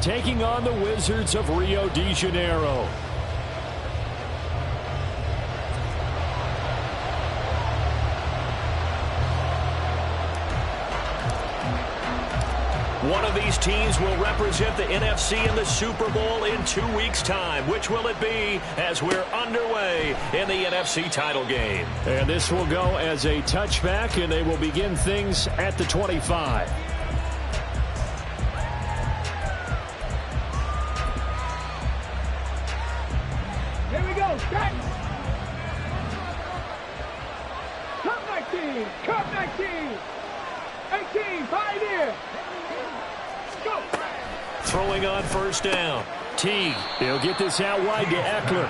taking on the Wizards of Rio de Janeiro. One of these teams will represent the NFC in the Super Bowl in 2 weeks' time. Which will it be as we're underway in the NFC title game? And this will go as a touchback, and they will begin things at the 25. Here we go, set! Cup 19, Cup 19, 18, Pioneer! Go! Throwing on first down. Teague. He'll get this out wide to Eckler.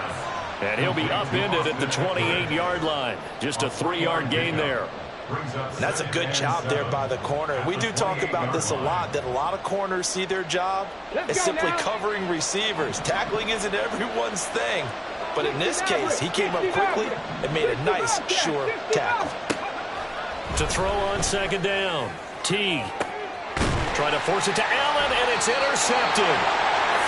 And he'll be upended at the 28-yard line. Just a 3-yard gain there. That's a good job there by the corner. We do talk about this a lot, that a lot of corners see their job as simply covering receivers. Tackling isn't everyone's thing. But in this case, he came up quickly and made a nice, sure tackle. To throw on second down. Teague. Trying to force it to Allen, and it's intercepted.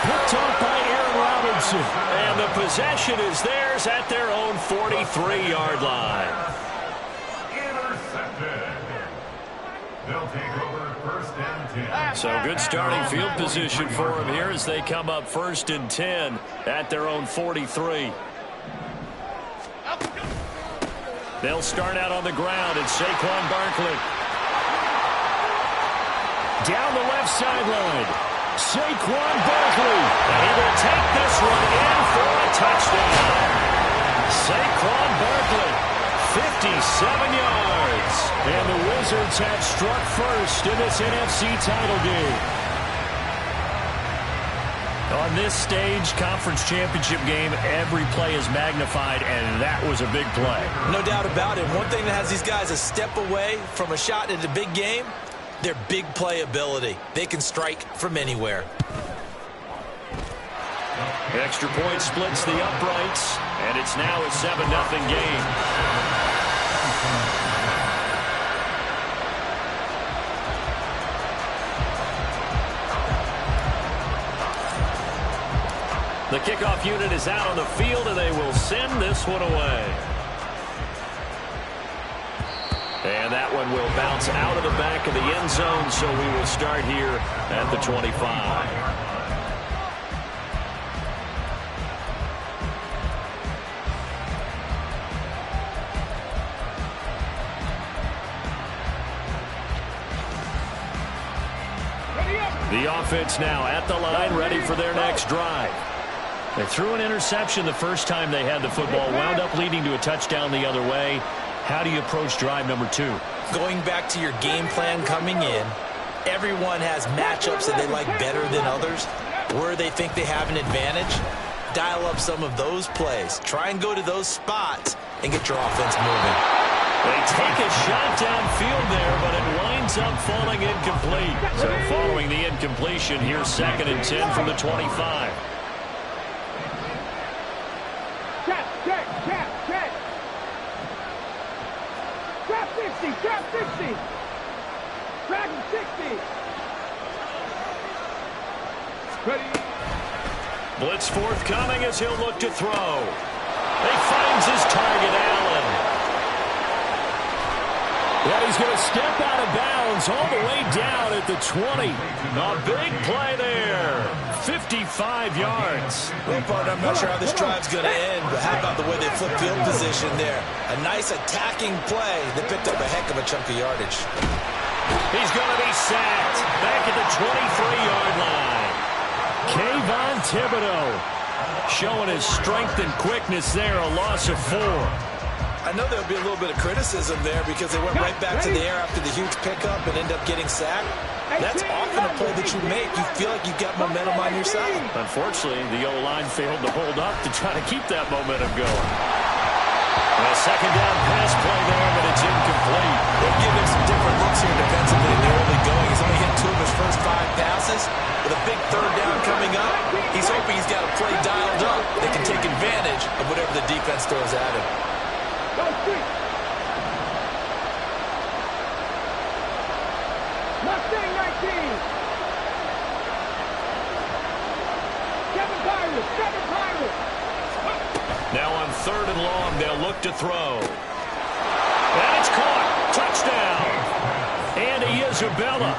Picked off by Aaron Robinson. And the possession is theirs at their own 43-yard line. Intercepted. They'll take over first and 10. So good starting field position for them here as they come up first and 10 at their own 43. They'll start out on the ground. It's Saquon Barkley. Down the left sideline, Saquon Barkley. And he will take this one in for a touchdown. Saquon Barkley, 57 yards. And the Wizards have struck first in this NFC title game. On this stage, conference championship game, every play is magnified, and that was a big play. No doubt about it. One thing that has these guys a step away from a shot at a big game, their big play ability. They can strike from anywhere. Extra point splits the uprights, and it's now a 7-0 game. The kickoff unit is out on the field, and they will send this one away. And that one will bounce out of the back of the end zone, so we will start here at the 25. The offense now at the line, ready for their next drive. They threw an interception the first time they had the football, wound up leading to a touchdown the other way. How do you approach drive number 2? Going back to your game plan coming in, everyone has matchups that they like better than others, where they think they have an advantage. Dial up some of those plays. Try and go to those spots and get your offense moving. They take a shot downfield there, but it winds up falling incomplete. So following the incompletion, here's 2nd and 10 from the 25. Check. Trap 60. Trap 60. Ready. Blitz forthcoming as he'll look to throw. He finds his target, Allen. Yeah, he's going to step out of bounds all the way down at the 20. A big play there. 55 yards. Well, partner, I'm not sure how this drive's going to end, but how about the way they flip field position there? A nice attacking play that picked up a heck of a chunk of yardage. He's going to be sacked back at the 23-yard line. Kayvon Thibodeau showing his strength and quickness there, a loss of 4. I know there'll be a little bit of criticism there because they went right back to the air after the huge pickup and end up getting sacked. That's often a play that you make. You feel like you've got momentum on your side. Unfortunately, the O-line failed to hold up to try to keep that momentum going. A second down pass play there, but it's incomplete. They'll give him some different looks here defensively in the early going. He's only hit 2 of his first 5 passes. With a big 3rd down coming up, he's hoping he's got a play dialed up that can take advantage of whatever the defense throws at him. Mustang 19. Now on 3rd and long, they'll look to throw. And it's caught. Touchdown. Andy Isabella,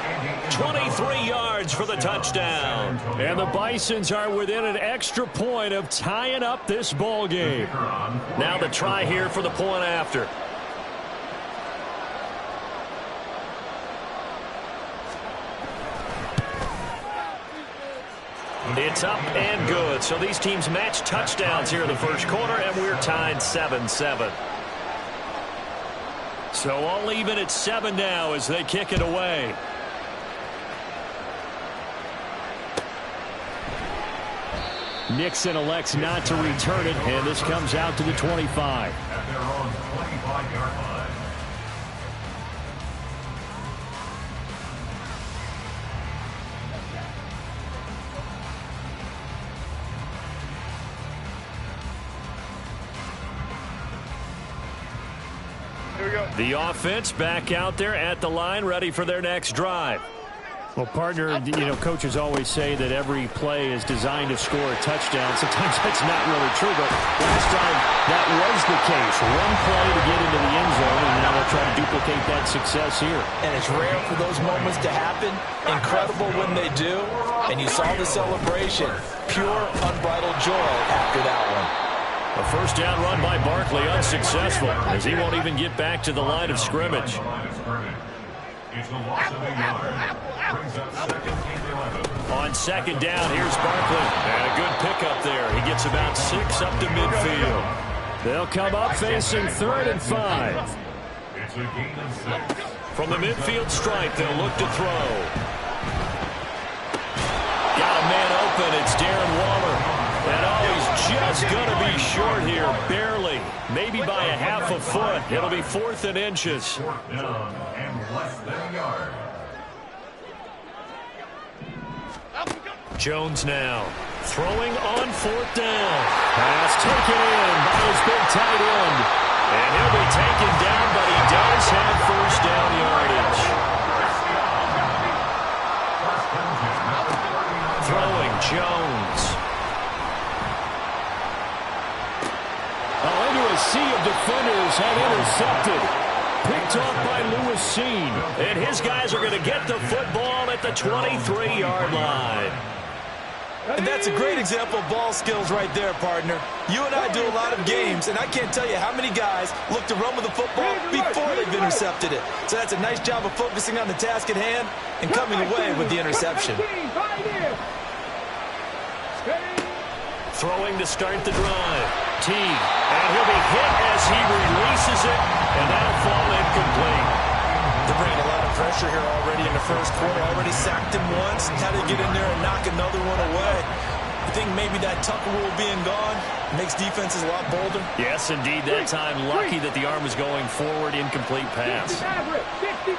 23 yards for the touchdown. And the Bisons are within an extra point of tying up this ball game. Now the try here for the point after. It's up and good. So these teams match touchdowns here in the first quarter, and we're tied 7-7. So all even at 7 now as they kick it away. Nixon elects not to return it, and this comes out to the 25. At their own 25-yard line. The offense back out there at the line, ready for their next drive. Well, partner, coaches always say that every play is designed to score a touchdown. Sometimes that's not really true, but last time that was the case. One play to get into the end zone, and now they'll try to duplicate that success here. And it's rare for those moments to happen. Incredible when they do. And you saw the celebration. Pure, unbridled joy after that one. A first down run by Barkley unsuccessful as he won't even get back to the line of scrimmage. It's a loss of a yard. Brings up 2nd and 11. On 2nd down, here's Barkley. And a good pickup there. He gets about 6 up to midfield. They'll come up facing 3rd and 5. It's a gain of 6. From the midfield stripe, they'll look to throw. Got a man open. It's Darren Waller. And he's just going to be short here, barely. Maybe by a half a foot. It'll be 4th and inches. 4th down and less than a yard. Jones now throwing on 4th down. Pass taken in by his big tight end. And he'll be taken down, but he does have first down yardage. Throwing Jones. Into a sea of defenders and intercepted. Picked off by Lewis Seen. And his guys are going to get the football at the 23-yard line. And that's a great example of ball skills right there, partner. You and I do a lot of games, and I can't tell you how many guys look to run with the football before they've intercepted it. So that's a nice job of focusing on the task at hand and coming away with the interception. Throwing to start the drive. Teague. And he'll be hit as he releases it, and that'll fall incomplete. They're bringing a lot of pressure here already in the first quarter. Already sacked him once. Had to get in there and knock another one away. I think maybe that tuck rule being gone makes defenses a lot bolder. Yes, indeed. That time, lucky that the arm was going forward. Incomplete pass. 60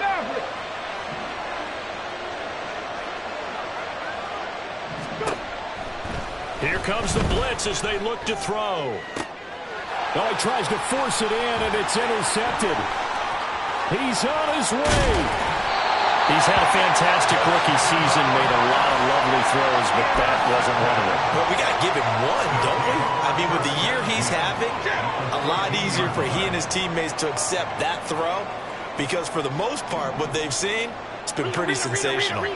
Maverick. Here comes the blitz as they look to throw. Oh, he tries to force it in, and it's intercepted. He's on his way. He's had a fantastic rookie season, made a lot of lovely throws, but that wasn't one of them. Well, we got to give him one, don't we? I mean, with the year he's having, a lot easier for he and his teammates to accept that throw because for the most part, what they've seen, it's been pretty sensational.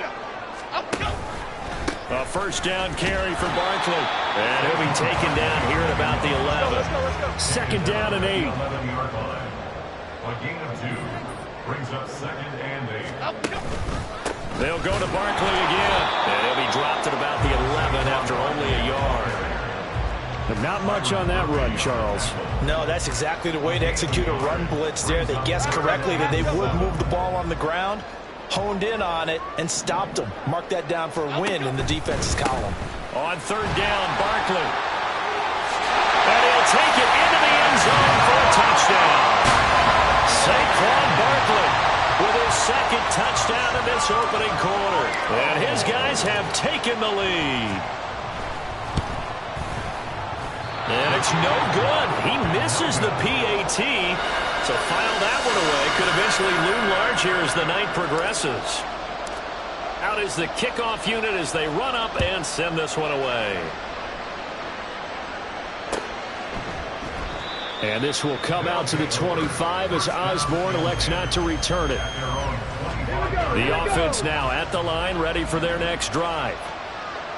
A first down carry for Barkley. And he'll be taken down here at about the 11. 2nd down and 8. 11-yard line. A gain of 2. Brings up 2nd and 8. They'll go to Barkley again. And he'll be dropped at about the 11 after only a yard. But not much on that run, Charles. No, that's exactly the way to execute a run blitz there. They guessed correctly that they would move the ball on the ground, honed in on it, and stopped them. Mark that down for a win in the defense's column. On 3rd down, Barkley. And he'll take it into the end zone for a touchdown. Saquon Barkley with his 2nd touchdown in this opening quarter. And his guys have taken the lead. And it's no good. He misses the PAT. So file that one away. Could eventually loom large here as the night progresses. Out is the kickoff unit as they run up and send this one away. And this will come out to the 25 as Osborne elects not to return it. The offense now at the line, ready for their next drive.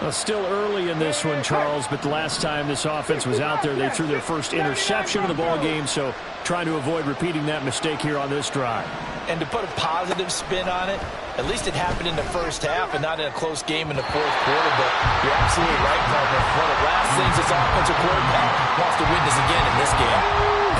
Well, still early in this one, Charles, but the last time this offense was out there, they threw their first interception of the ball game, so trying to avoid repeating that mistake here on this drive. And to put a positive spin on it, at least it happened in the first half and not in a close game in the fourth quarter, but you're absolutely right, partner. One of the last things this offensive quarterback wants to witness again in this game.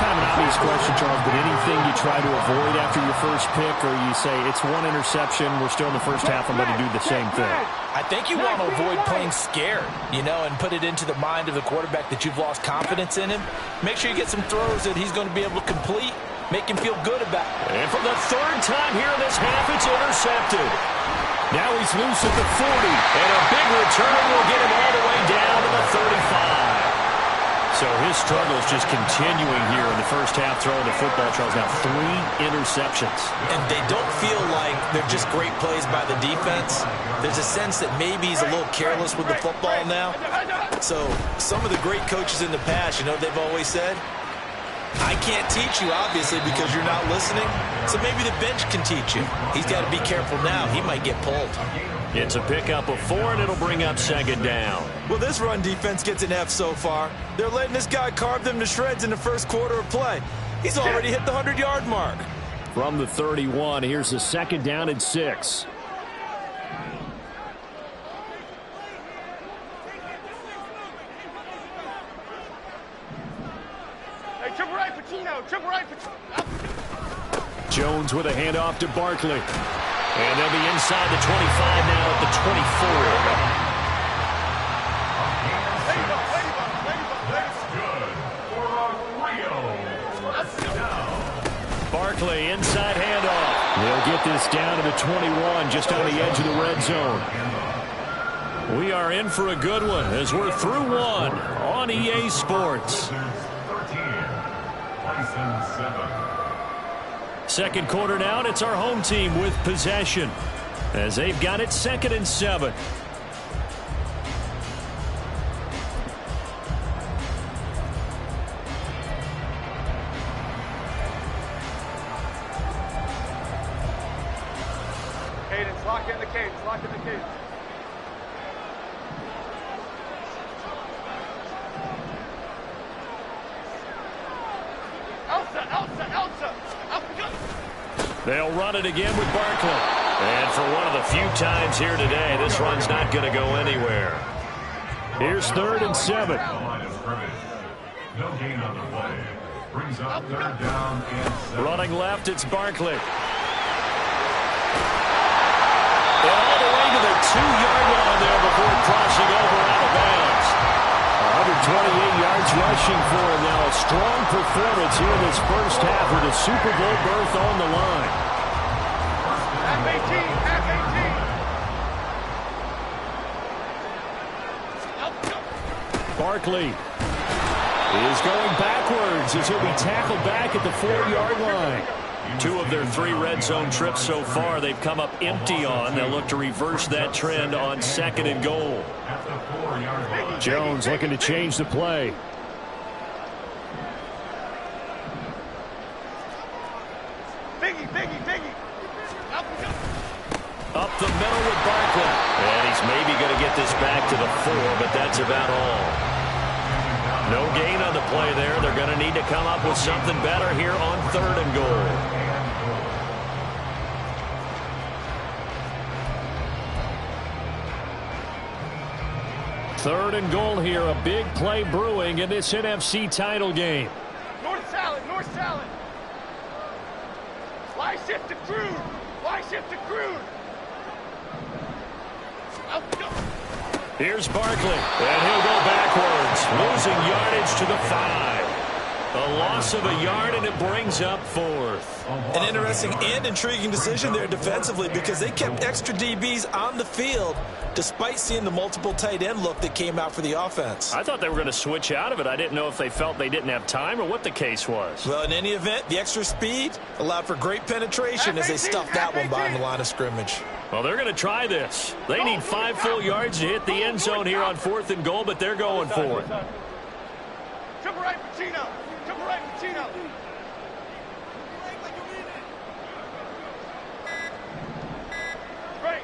Kind of an obvious question, Charles, but anything you try to avoid after your first pick, or you say it's one interception, we're still in the first half, I'm going to do the same thing? I think you want to avoid playing scared, you know, and put it into the mind of the quarterback that you've lost confidence in him. Make sure you get some throws that he's going to be able to complete, make him feel good about it. And for the third time here in this half, it's intercepted. Now he's loose at the 40, and a big return will get him all the way down to the 35. So his struggle is just continuing here in the first half, throwing the football. Charles, now 3 interceptions. And they don't feel like they're just great plays by the defense. There's a sense that maybe he's a little careless with the football now. So some of the great coaches in the past, you know, they've always said, I can't teach you, obviously, because you're not listening. So maybe the bench can teach you. He's got to be careful now. He might get pulled. It's a pickup of 4, and it'll bring up second down. Well, this run defense gets an F so far. They're letting this guy carve them to shreds in the first quarter of play. He's already hit the 100-yard mark. From the 31, here's a second down and 6. Hey, triple right, Pacino. Triple right, Pacino. Jones with a handoff to Barkley. And they'll be inside the 25 now at the 24. Barkley, inside handoff. They'll get this down to the 21, just on the edge of the red zone. We are in for a good one as we're through one on EA Sports. 13, Bisons 7. Second quarter now, and it's our home team with possession as they've got it 2nd and 7. Cadence, lock in the cadence, lock in the cadence. Elsa. They'll run it again with Barkley. And for one of the few times here today, this run's not going to go anywhere. Here's 3rd and 7. No gain on the play. Brings up 3rd down and 7. Running left, it's Barkley. And all the way to the 2-yard line there before crossing over out of bounds. 128 yards rushing for him now. A strong performance here in this first half with a Super Bowl berth on the line. Half 18, half 18. Barkley is going backwards as he'll be tackled back at the 4-yard line. 2 of their 3 red zone trips so far they've come up empty on. They'll look to reverse that trend on 2nd and goal. Jones looking to change the play. Biggie. Up the middle with Barkley. And he's maybe going to get this back to the 4, but that's about all. No gain on the play there. They're going to need to come up with something better here on 3rd and goal. Third and goal here. A big play brewing in this NFC title game. North salad. Why shift to crude? Here's Barkley, and he'll go backwards, losing yardage to the 5. A loss of a yard, and it brings up 4th. An interesting and intriguing decision there defensively because they kept extra DBs on the field despite seeing the multiple tight end look that came out for the offense. I thought they were going to switch out of it. I didn't know if they felt they didn't have time or what the case was. Well, in any event, the extra speed allowed for great penetration as they stuffed that one behind the line of scrimmage. Well, they're going to try this. They need 5 full yards to hit the end zone here on 4th and goal, but they're going for it. Triple right, Pacino. Triple right, Pacino. Great.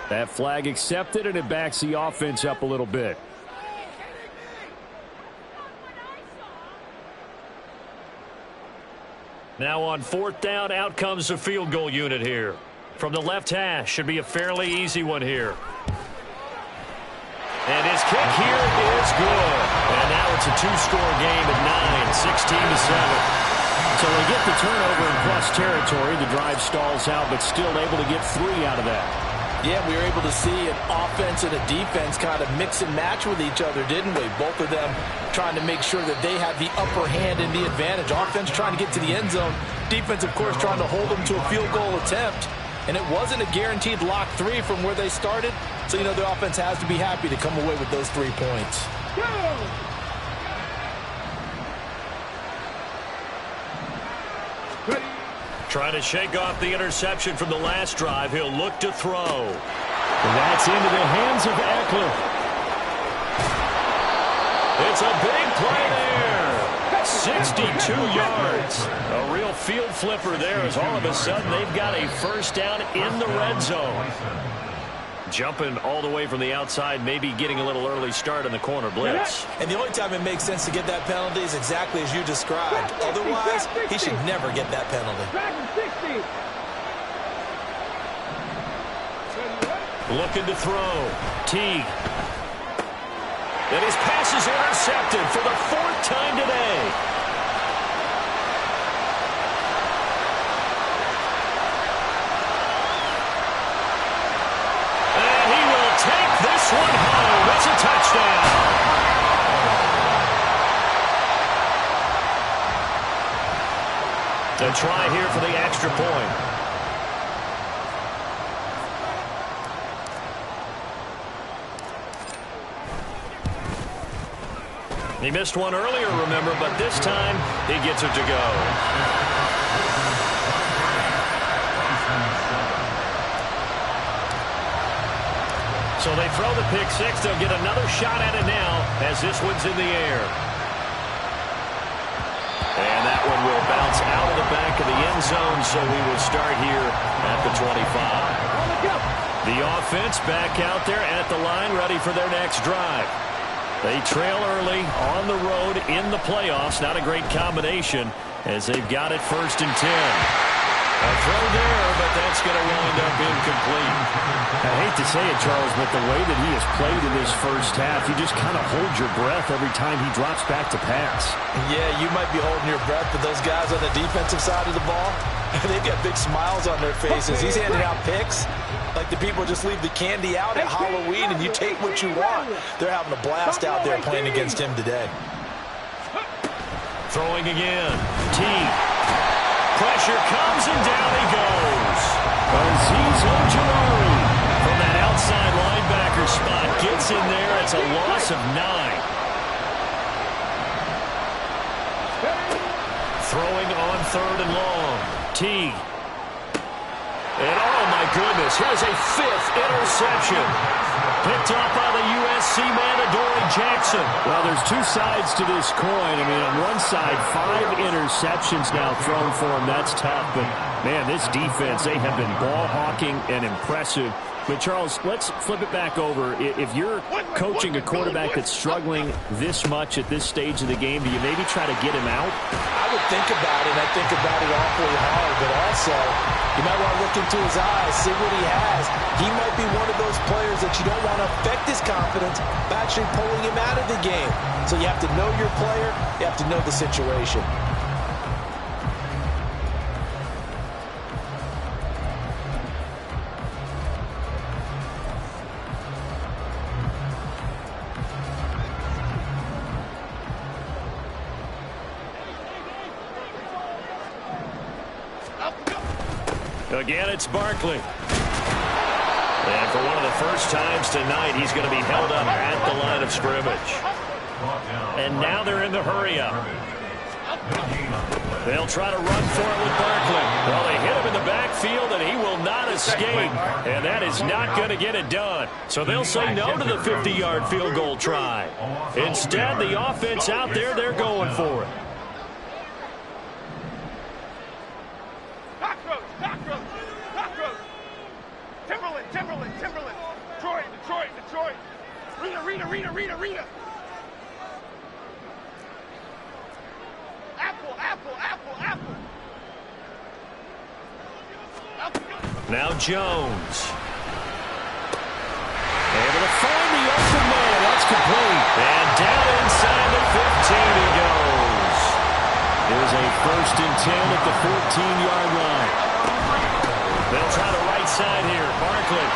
That flag accepted, and it backs the offense up a little bit. Now on 4th down, out comes the field goal unit here. From the left hash, should be a fairly easy one here. And his kick here is good. And now it's a 2-score game at 9, 16-7. So they get the turnover in plus territory. The drive stalls out, but still able to get 3 out of that. Yeah, we were able to see an offense and a defense kind of mix and match with each other, didn't we? Both of them trying to make sure that they had the upper hand and the advantage. Offense trying to get to the end zone. Defense, of course, trying to hold them to a field goal attempt. And it wasn't a guaranteed lock 3 from where they started. So, the offense has to be happy to come away with those 3 points. Trying to shake off the interception from the last drive. He'll look to throw. And that's into the hands of Eckler. It's a big play there. 62 yards. A real field flipper there as all of a sudden they've got a first down in the red zone. Jumping all the way from the outside, maybe getting a little early start in the corner blitz. And the only time it makes sense to get that penalty is exactly as you described. Otherwise, he should never get that penalty. Looking to throw. Teague. And his pass is intercepted for the 4th time today. This one home. It's a touchdown. A try here for the extra point. He missed one earlier, remember, but this time he gets it to go. So they throw the pick 6. They'll get another shot at it now as this one's in the air. And that one will bounce out of the back of the end zone, so we will start here at the 25. The offense back out there at the line, ready for their next drive. They trail early on the road in the playoffs. Not a great combination as they've got it 1st and 10. A throw there, but that's going to wind up incomplete. I hate to say it, Charles, but the way that he has played in this first half, you just kind of hold your breath every time he drops back to pass. Yeah, you might be holding your breath, but those guys on the defensive side of the ball, they've got big smiles on their faces. He's handing out picks like the people just leave the candy out at Halloween and you take what you want. They're having a blast out there playing against him today. Throwing again. Teague. Pressure comes and down he goes. Azeez Ojulari from that outside linebacker spot gets in there. It's a loss of 9. Throwing on 3rd and long. Teague. And oh my goodness, here's a 5th interception. Picked up by the USC man, Adoree Jackson. Well, there's 2 sides to this coin. I mean, on one side, 5 interceptions now thrown for him. That's tough. But, man, this defense, they have been ball hawking and impressive. But, Charles, let's flip it back over. If you're coaching a quarterback that's struggling this much at this stage of the game, do you maybe try to get him out? I would think about it. I think about it awfully hard. But also, you might want to look into his eyes, see what he has. He might be one of those players that you don't want to affect his confidence by actually pulling him out of the game. So you have to know your player. You have to know the situation. Again, it's Barkley. And for one of the first times tonight, he's going to be held up at the line of scrimmage. And now they're in the hurry-up. They'll try to run for it with Barkley. Well, they hit him in the backfield. midfield, and he will not escape. And that is not going to get it done. So they'll say no to the 50-yard field goal try. Instead, the offense out there, they're going for it. Timberland. Detroit. Rita. Apple. Now Jones. Able to find the open man. That's complete. And down inside the 15 he goes. There's a 1st and 10 at the 14-yard line. They'll try the right side here. Barkley.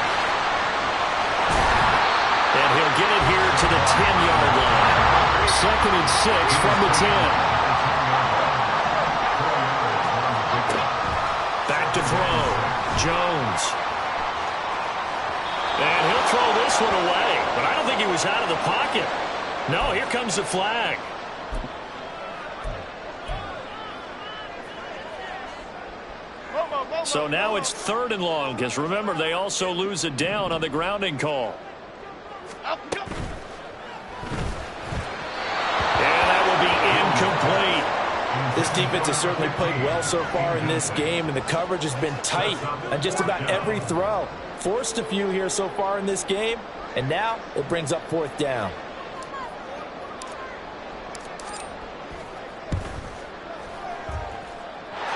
And he'll get it here to the 10-yard line. 2nd and 6 from the 10. Back to throw. Jones. And he'll throw this one away. But I don't think he was out of the pocket. No, here comes the flag. So now it's 3rd and long, because remember, they also lose a down on the grounding call. And that will be incomplete. This defense has certainly played well so far in this game, and the coverage has been tight on just about every throw. Forced a few here so far in this game, and now it brings up 4th down.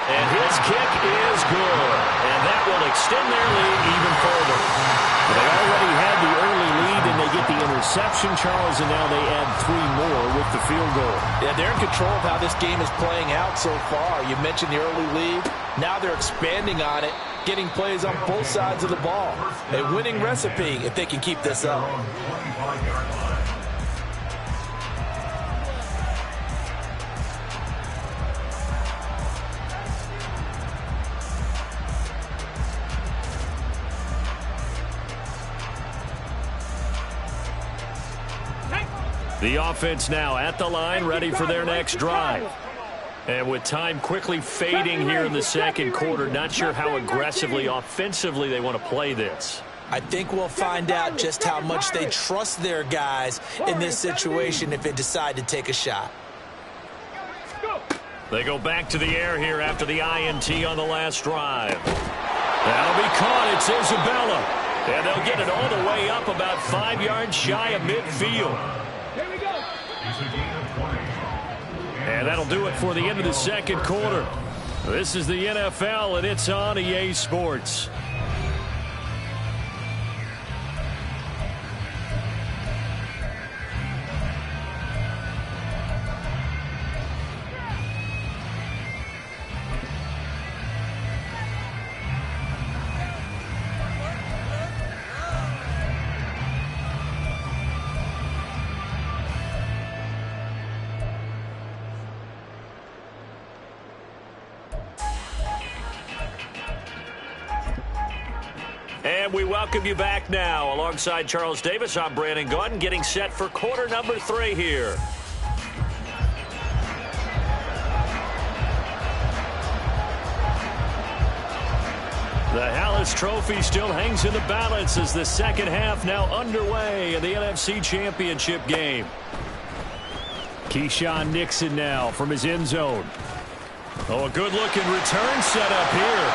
And his kick is good. And that will extend their lead even further. They already had the early lead, and they get the interception, Charles, and now they add 3 more with the field goal. Yeah, they're in control of how this game is playing out so far. You mentioned the early lead. Now they're expanding on it, getting plays on both sides of the ball. A winning recipe if they can keep this up. The offense now at the line, ready for their next drive. And with time quickly fading here in the 2nd quarter, not sure how aggressively, offensively they want to play this. I think we'll find out just how much they trust their guys in this situation if they decide to take a shot. They go back to the air here after the INT on the last drive. That'll be caught. It's Isabella. And they'll get it all the way up about 5 yards shy of midfield. And that'll do it for the end of the 2nd quarter. This is the NFL, and it's on EA Sports. And we welcome you back now. Alongside Charles Davis, I'm Brandon Gaudin, getting set for quarter number 3 here. The Hallis Trophy still hangs in the balance as the 2nd half now underway in the NFC Championship game. Keyshawn Nixon now from his end zone. Oh, a good-looking return set up here.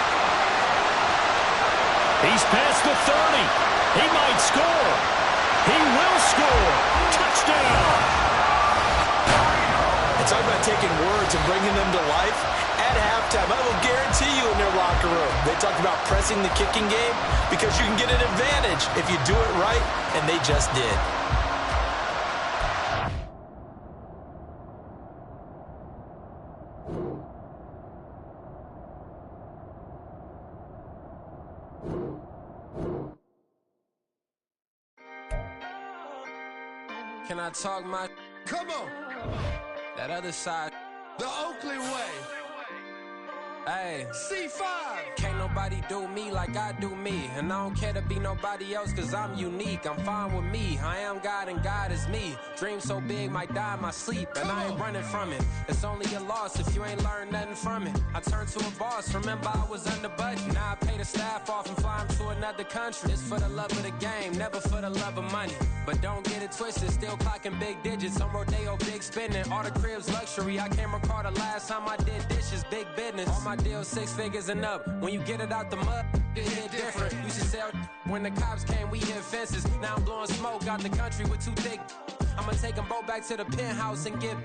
He's past the 30. He might score. He will score. Touchdown. It's all about taking words and bringing them to life. At halftime, I will guarantee you in their locker room, they talked about pressing the kicking game because you can get an advantage if you do it right, and they just did. Can I talk my... Come on! That other side. The Oakland way. Hey. C5. Can't nobody... nobody do me like I do me. And I don't care to be nobody else cause I'm unique. I'm fine with me, I am God and God is me. Dream so big, might die in my sleep. And I ain't running from it. It's only a loss if you ain't learned nothing from it. I turned to a boss, remember I was under budget. Now I pay the staff off and fly them to another country. It's for the love of the game, never for the love of money. But don't get it twisted, still clocking big digits. On Rodeo, big spending, all the cribs luxury. I can't recall the last time I did dishes, big business. All my deals 6 figures and up. When you get it out the mud, it hit different. Used to sell when the cops came, we hit fences. Now I'm blowing smoke out the country with 2 thick. I'ma take them both back to the penthouse and get.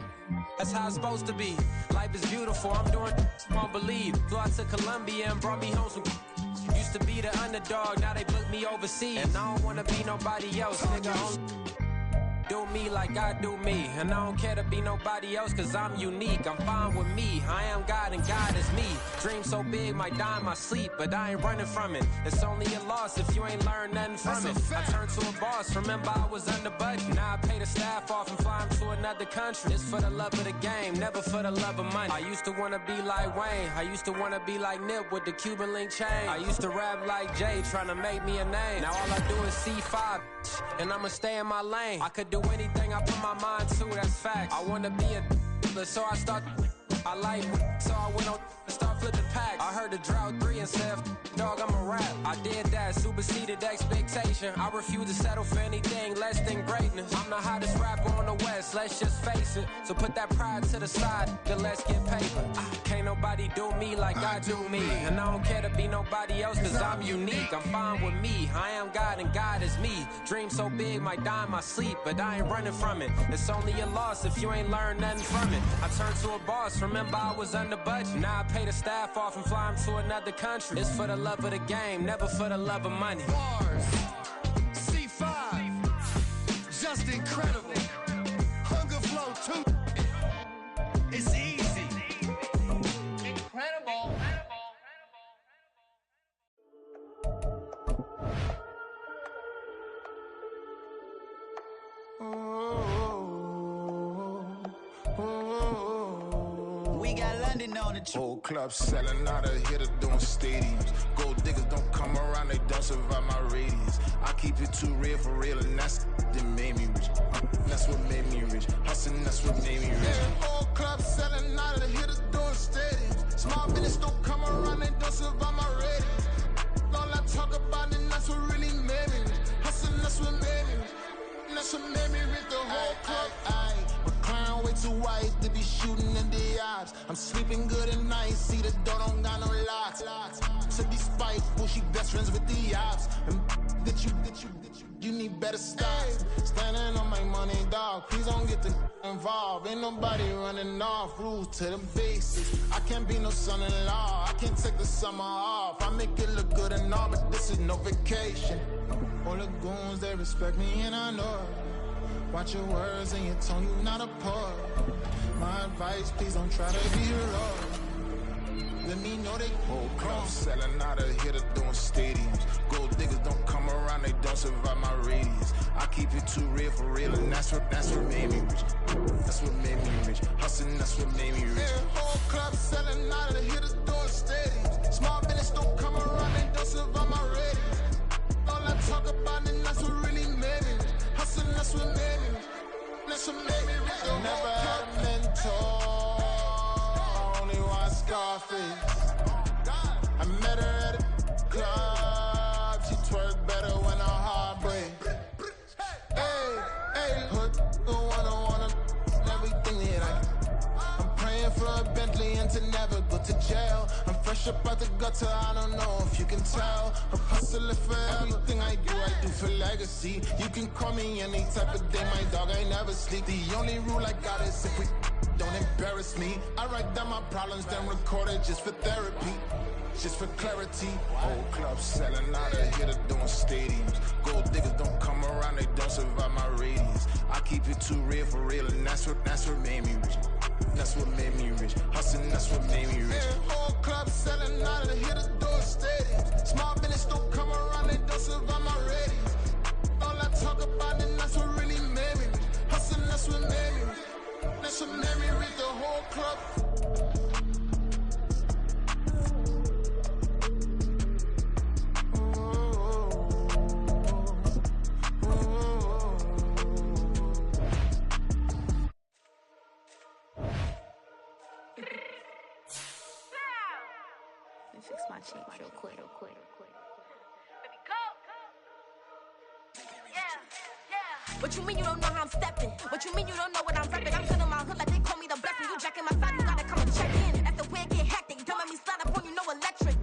That's how it's supposed to be. Life is beautiful, I'm doing won't believe. Flew out to Colombia and brought me home some. Used to be the underdog, now they book me overseas. And I don't wanna be nobody else, nigga. Do me like I do me. And I don't care to be nobody else cause I'm unique. I'm fine with me, I am God and God is me. Dream so big, might die in my sleep. But I ain't running from it. It's only a loss if you ain't learned nothing from it. I turned to a boss, remember I was under budget. Now I pay the staff off and fly them to another country. It's for the love of the game, never for the love of money. I used to wanna be like Wayne, I used to wanna be like Nip with the Cuban link chain. I used to rap like Jay, trying to make me a name. Now all I do is C5, and I'ma stay in my lane. I could do anything I put my mind to, that's facts. I wanna be a so I start. I like so I went on and start flipping packs. I heard the drought 3 and said, dog, I'm a rap. I did that, superseded expectation. I refuse to settle for anything less than greatness. I'm the hottest rapper on the West, let's just face it. So put that pride to the side, then let's get paper. Can't nobody do me like I do me. And I don't care to be nobody else cause I'm unique. I'm fine with me, I am God and God is me. Dream so big, might die in my sleep. But I ain't running from it. It's only a loss if you ain't learned nothing from it. I turned to a boss, remember I was under budget. Now I pay the staff off and fly them to another country. It's for the love of the game, never for the love of money. Bars, C5, just incredible. Hunger flow too. It's easy. Incredible. We got London on the trip. Whole club selling out of here to doing stadiums. Gold diggers don't come around, they don't survive my radius. I keep it too real for real, and that's that made me rich. That's what made me rich. Hustling, that's what made me rich. Yeah, whole club selling out of here to doing stadiums. Small business don't come around, they don't survive my radius. All I talk about, and that's what really made me rich. Hustling, that's what made me rich. That's what made me rich. The whole club. Clown way too wise to be shooting in the eyes. I'm sleeping good at night, see the door don't got no locks. To be spiteful, she best friends with the ops. And you need better stop. Standing on my money, dog. Please don't get involved. Ain't nobody running off. Rules to the basics. I can't be no son-in-law. I can't take the summer off. I make it look good and all, but this is no vacation. All the goons, they respect me and I know it. Watch your words and your tone, you not a poet. My advice, please don't try to be heroic. Let me know they whole club selling out of here to doing stadiums. Gold diggers don't come around, they don't survive my radius. I keep it too real for real, and that's what made me rich. That's what made me rich. Hustling, that's what made me rich. Yeah, whole club selling out of here to doing stadiums. Small business don't come around, they don't survive my radius. All I talk about, and that's what really made me rich. Hustling, that's what made me rich. That's what made me rich. I never had a mentor. Only one Scarface. I met her at a club. She twerk better when her heart breaks. Hey, hood, wanna everything that I'm praying for a Bentley and to never go to jail. I'm fresh up out the gutter, I don't know if you can tell. I'm hustling for everything I do for legacy. You can call me any type of day, my dog, I never sleep. The only rule I got is if we don't embarrass me. I write down my problems, then record it just for therapy. Just for clarity. Whole club selling out of here to doing stadiums. Gold diggers don't come around, they don't survive my radius. I keep it too real for real, and that's what made me rich. That's what made me rich. Hustling, that's what made me rich. Yeah, whole club selling out of here to doing stadiums. Small business don't come around, they don't survive my radius. All I talk about, and that's what really made me rich. Hustling, that's what made me rich. That's what made me rich. The whole club. What you mean you don't know how I'm stepping? What you mean you don't know what I'm repping? I'm feeling my hood like they call me the blessing. You jacking my side, you gotta come and check in. That's the way it get hectic. Don't let me slide up on you, no electric.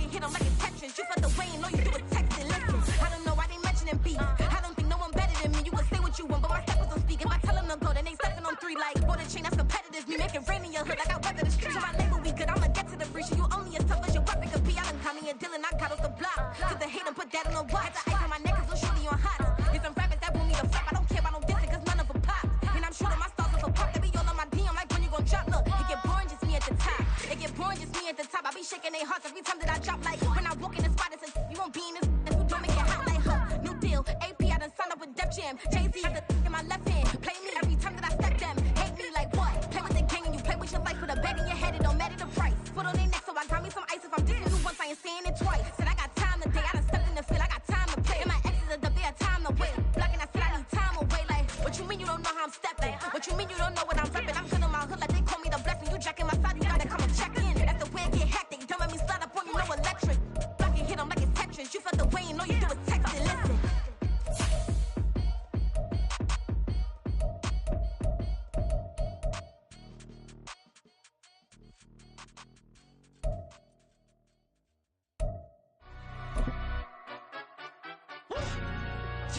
You hit them like it's Tetris. You felt the way and all you do is texting. Listen, I don't know why they mentioning beef. I don't think no one better than me. You can say what you want, but my steppers don't speak. If I tell them to go, then they stepping on 3 like border chain. That's competitive. Me making rain in your hood like I weather the streets. So my label be good. I'ma get to the breach. You only as tough as your weapon could be. I done caught me a Dylan. I got off the block. Cause the hate and put that on the watch. The ice on my neck is little shorty on hot. Get some rappers that want me to flop. I don't care about no dissing cause none of them pop. And I'm shooting my stars off a pop. They be all on my DM like when you gon' drop. Look, it get boring just me at the top. It get boring just me at the top. I be shaking their hearts every time that I drop. Like when I walk in the spot, it says you won't be in this. And you don't make it hot like her. New deal, AP, I done signed up with Def Jam. Jay-Z in my left hand. Play me every time that I step them. Hate me like what? Play with the gang and you play with your life. Put a bet in your head, it don't matter the price. Foot on their neck, so I got me some ice. If I'm dissing you once, I ain't saying it twice. Said I got time today, I done stepped in the field, I got time to play. And my exes are the bare time to wait. Blocking, I said I need time away. Like, what you mean you don't know how I'm stepping? What you mean you don't know what I'm repping? I'm feeling my hood like they call me the blessing. You jacking my side, you gotta come and check in. That's the way it get hectic. Don't let me slide up on you, no electric. Blocking, hit them like it's Tetris. You felt the way and all you do is text and listen.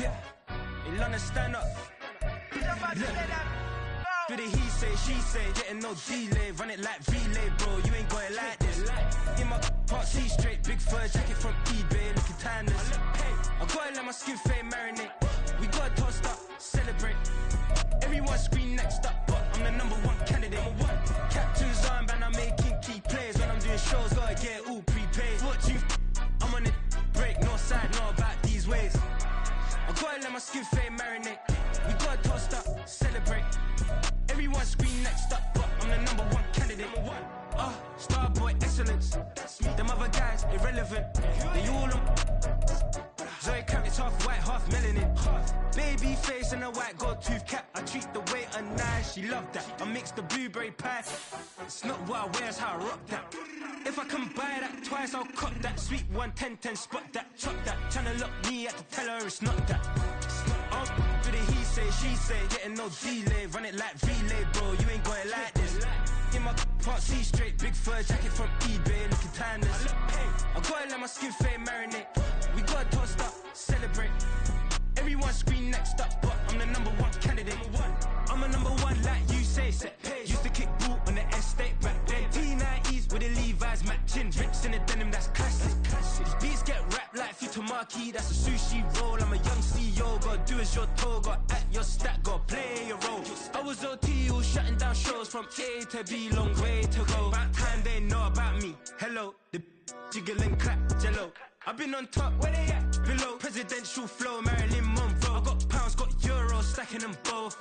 Yeah, in London, stand up. Do the he say, she say, getting no delay. Run it like relay, bro, you ain't got it like this. In my part C straight, big fur jacket from eBay, looking timeless. I gotta let my skin fade marinate. We gotta toast up, celebrate. Everyone scream next up, but I'm the #1 candidate. Captain's armband, I'm making key plays. When I'm doing shows, gotta get it all prepaid. Fortune, I'm on it, break, no side, no about these ways. I gotta let my skin fade marinate. We gotta toast up, celebrate. Everyone scream next up, but I'm the #1 candidate. Starboy excellence. Them other guys irrelevant. They all on. Zoe Camp, it's half white, half melanin. Baby face and a white gold tooth cap. I treat the waiter nice, she love that. I mix the blueberry pie. It's not what I wear, it's how I rock that. If I can buy that twice, I'll cop that. Sweet 110, spot that, chop that. Tryna lock me at the tell her it's not that. Do the he say, she say, getting no delay. Run it like relay, bro, you ain't got it like this. In my part C straight, big fur jacket from eBay, looking timeless. I gotta let my skin fade marinate. We gotta toast up, celebrate. Everyone scream next up, but I'm the #1 candidate. I'm a #1 like you say, set used to kick boot on the estate back then. T90s with the Levi's matching, rips in the denim, that's classic. These beats get wrapped like Futamaki, that's a sushi roll. I'm a young CEO, gotta do as you're told, gotta act your stat, gotta play your role. I was OT, all shutting down shows from A to B, long way to go. About time they know about me. Hello, the jiggle and clap, jello. I've been on top, where they at? Below, presidential flow, Marilyn Monroe. I got pounds, got euros, stacking them both.